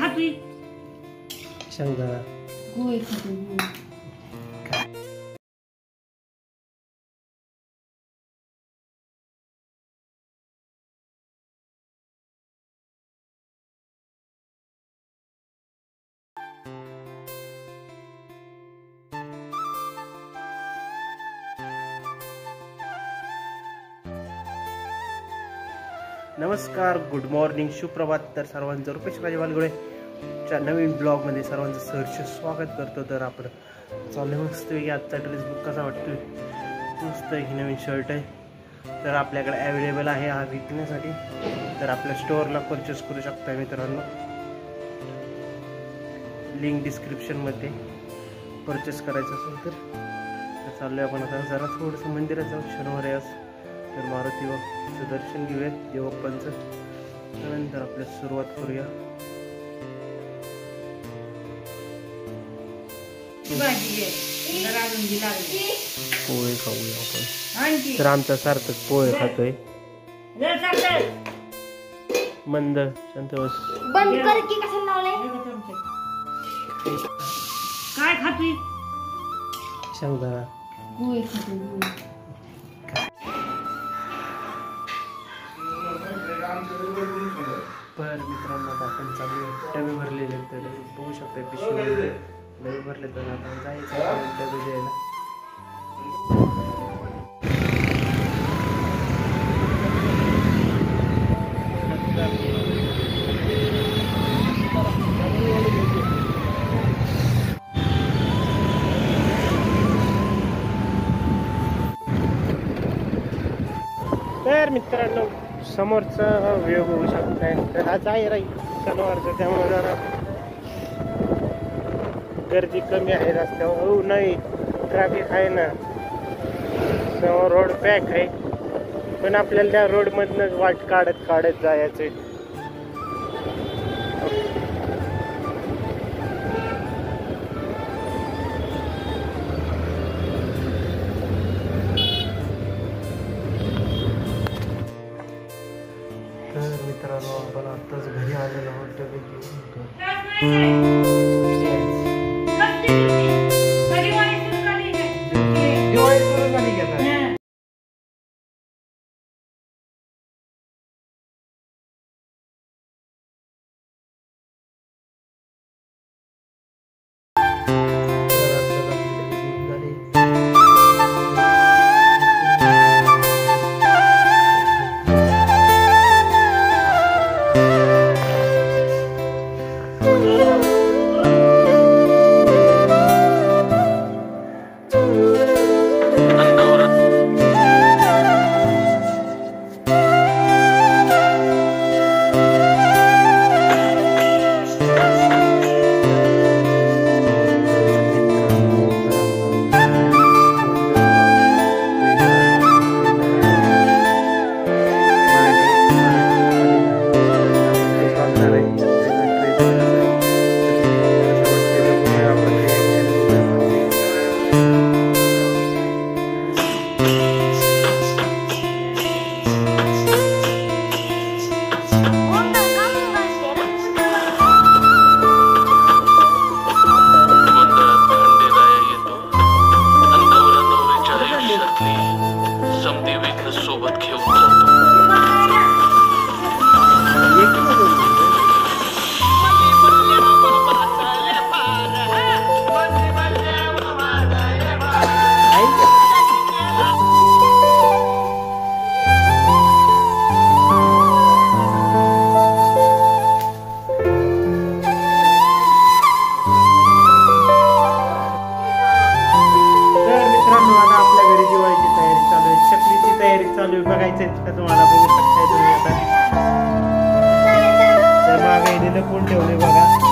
खाती? शेंगदाणा. गोळी खाती गोळी. नमस्कार, गुड मॉर्निंग, सुप्रभात. तर सर्वांचं रुपेश राजवालगुडेच्या नवीन ब्लॉगमध्ये सर्वांचं सहर्ष स्वागत करतो. तर आपण चालू मस्तपैकी आजचा ड्रेस बुक कसा वाटतोय, मस्त ही नवीन शर्ट आहे. तर आपल्याकडे अवेलेबल आहे हा विकण्यासाठी. तर आपल्या स्टोअरला परचेस करू शकता मित्रांनो. लिंक डिस्क्रिप्शनमध्ये परचेस करायचं असेल तर चाललोय आपण आता जरा थोडंसं मंदिरात जाऊ. शनिवार आहे आज. तर मारुती बाप्पाचं दर्शन घेऊया, देवप्पांचं. त्यानंतर आपल्या सुरुवात करूया. पोहे खाऊया आपण. तर आमचा सार्थक पोहे खातोय. मंद शांत बस. काय खाती? शेंगदाणा. गोळी खाती गोळी. पर मित्रांनो आता आपण चालू डबे भरलेले आहेत. तर बघू शकता पिशवीमध्ये डबे भरले. तर आपण जायचं डबे द्यायला. तर मित्रांनो समोरचा व्ह्यू बघू शकताय. तर आज आहे राहील शनिवारचं, त्यामुळे जरा गर्दी कमी आहे रस्त्यावर. हो नाही, ट्रॅफिक आहे ना, समोर रोड पॅक आहे. पण आपल्याला त्या रोडमधनंच वाट काढत काढत जायचं. तर मित्रांनो आपण आत्ताच घरी आलेलो आहोत. डबे घेऊन दिवाळी सुरू झाली घेतात. चालू आहे बघायचं का तुम्हाला, बघू शकताय तुम्ही आता. तर मागे लपून ठेवले बघा.